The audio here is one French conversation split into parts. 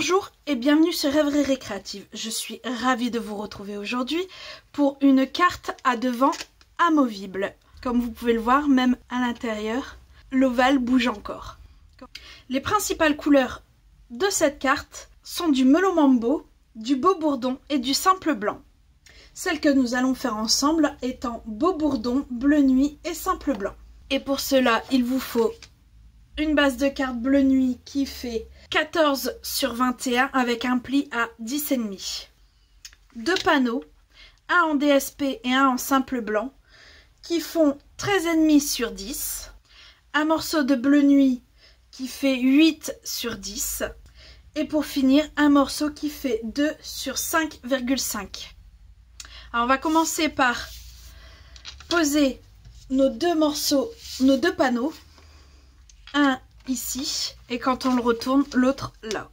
Bonjour et bienvenue sur Rêverie Récréative. Je suis ravie de vous retrouver aujourd'hui pour une carte à devant amovible. Comme vous pouvez le voir, même à l'intérieur, l'ovale bouge encore. Les principales couleurs de cette carte sont du melon mambo, du beau bourdon et du simple blanc. Celle que nous allons faire ensemble étant beau bourdon, bleu nuit et simple blanc. Et pour cela, il vous faut une base de carte bleu nuit qui fait 14 sur 21 avec un pli à 10,5. Deux panneaux, un en DSP et un en simple blanc, qui font 13,5 sur 10. Un morceau de bleu nuit qui fait 8 sur 10. Et pour finir, un morceau qui fait 2 sur 5,5. Alors on va commencer par poser nos deux morceaux, nos deux panneaux. Un ici et quand on le retourne, l'autre là.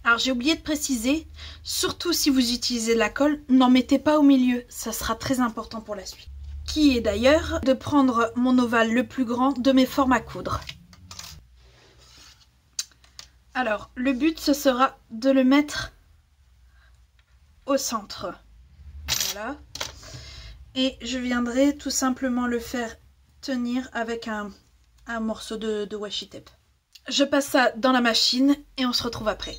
Alors j'ai oublié de préciser, surtout si vous utilisez de la colle, n'en mettez pas au milieu, ça sera très important pour la suite. Qui est d'ailleurs de prendre mon ovale le plus grand de mes formes à coudre. Alors, le but, ce sera de le mettre au centre. Voilà. Et je viendrai tout simplement le faire tenir avec un morceau de washi tape. Je passe ça dans la machine et on se retrouve après.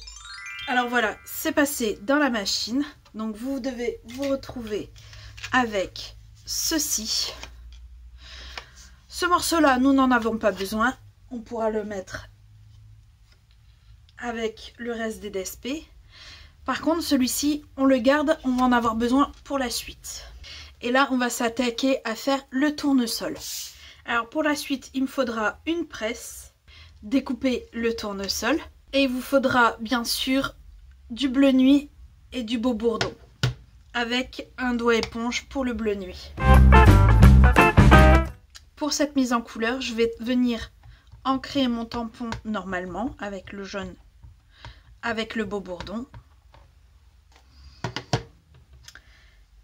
Alors voilà, c'est passé dans la machine. Donc vous devez vous retrouver avec ceci. Ce morceau-là, nous n'en avons pas besoin. On pourra le mettre avec le reste des DSP. Par contre, celui-ci, on le garde, on va en avoir besoin pour la suite. Et là, on va s'attaquer à faire le tournesol. Alors pour la suite, il me faudra une presse, découper le tournesol, et il vous faudra bien sûr du bleu nuit et du beau bourdon, avec un doigt éponge pour le bleu nuit. Pour cette mise en couleur, je vais venir ancrer mon tampon normalement avec le jaune, avec le beau bourdon,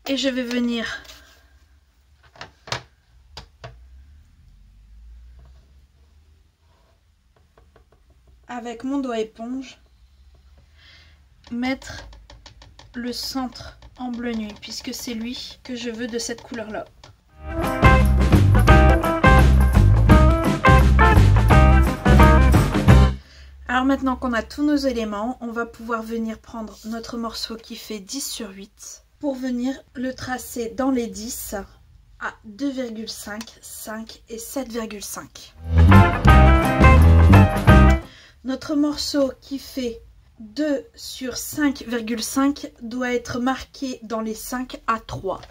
et je vais venir avec mon doigt éponge mettre le centre en bleu nuit puisque c'est lui que je veux de cette couleur là. Alors maintenant qu'on a tous nos éléments, on va pouvoir venir prendre notre morceau qui fait 10 sur 8 pour venir le tracer dans les 10 à 2,5, 5 et 7,5. Notre morceau qui fait 2 sur 5,5 doit être marqué dans les 5 à 3.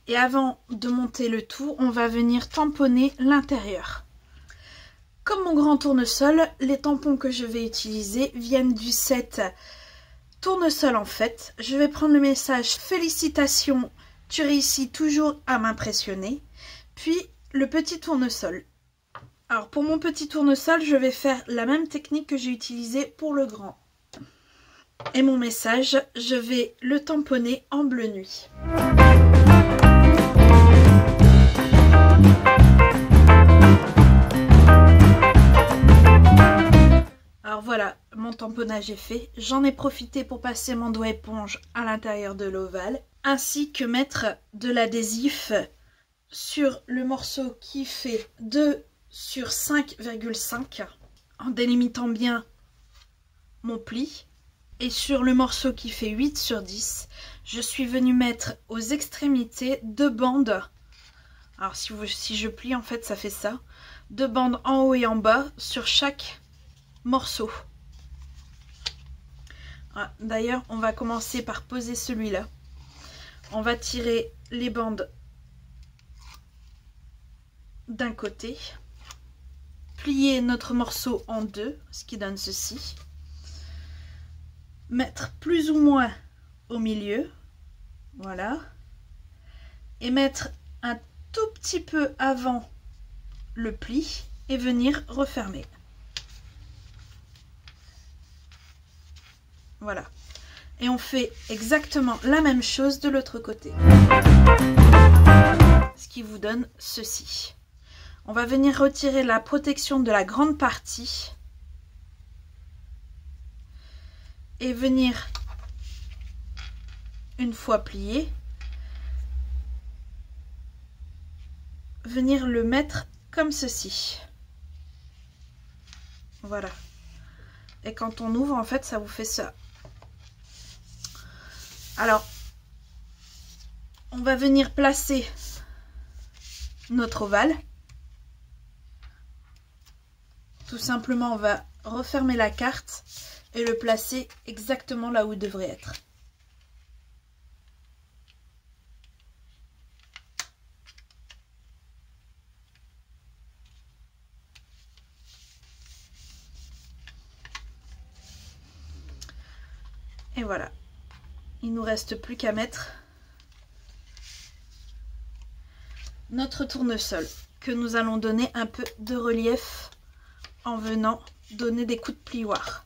Et avant de monter le tout, on va venir tamponner l'intérieur. Comme mon grand tournesol, les tampons que je vais utiliser viennent du set Tournesol en fait. Je vais prendre le message « Félicitations, tu réussis toujours à m'impressionner ». Puis le petit tournesol. Alors pour mon petit tournesol, je vais faire la même technique que j'ai utilisée pour le grand. Et mon message, je vais le tamponner en bleu nuit. Alors voilà, mon tamponnage est fait. J'en ai profité pour passer mon doigt éponge à l'intérieur de l'ovale, ainsi que mettre de l'adhésif sur le morceau qui fait 2 sur 5,5 en délimitant bien mon pli. Et sur le morceau qui fait 8 sur 10, je suis venue mettre aux extrémités 2 bandes. Alors si je plie, en fait, ça fait ça. 2 bandes en haut et en bas sur chaque morceau. Ah, d'ailleurs, on va commencer par poser celui-là. On va tirer les bandes d'un côté. Plier notre morceau en deux, ce qui donne ceci. Mettre plus ou moins au milieu. Voilà. Et mettre un tout petit peu avant le pli et venir refermer. Voilà. Et on fait exactement la même chose de l'autre côté. Ce qui vous donne ceci. On va venir retirer la protection de la grande partie. Et venir, une fois plié, venir le mettre comme ceci. Voilà. Et quand on ouvre, en fait, ça vous fait ça. Alors, on va venir placer notre ovale. Tout simplement, on va refermer la carte et le placer exactement là où il devrait être. Et voilà. Il ne nous reste plus qu'à mettre notre tournesol que nous allons donner un peu de relief en venant donner des coups de plioir.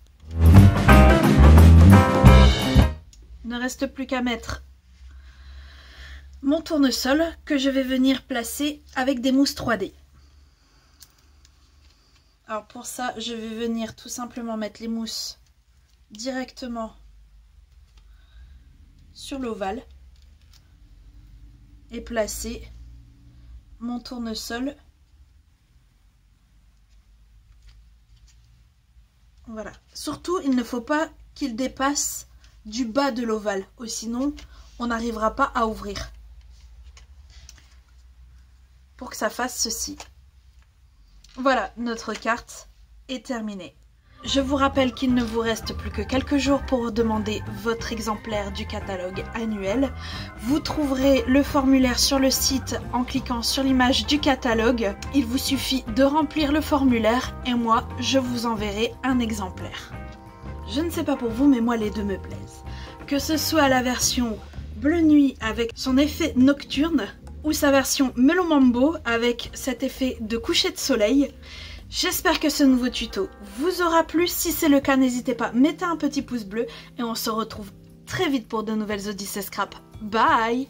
Il ne reste plus qu'à mettre mon tournesol que je vais venir placer avec des mousses 3D. Alors pour ça, je vais venir tout simplement mettre les mousses directement sur l'ovale et placer mon tournesol. Voilà. Surtout, il ne faut pas qu'il dépasse du bas de l'ovale, sinon on n'arrivera pas à ouvrir. Pour que ça fasse ceci. Voilà, notre carte est terminée. Je vous rappelle qu'il ne vous reste plus que quelques jours pour demander votre exemplaire du catalogue annuel. Vous trouverez le formulaire sur le site en cliquant sur l'image du catalogue. Il vous suffit de remplir le formulaire et moi, je vous enverrai un exemplaire. Je ne sais pas pour vous, mais moi les deux me plaisent. Que ce soit la version bleu nuit avec son effet nocturne ou sa version melon mambo avec cet effet de coucher de soleil. J'espère que ce nouveau tuto vous aura plu. Si c'est le cas, n'hésitez pas, mettez un petit pouce bleu et on se retrouve très vite pour de nouvelles Odyssées Scrap. Bye!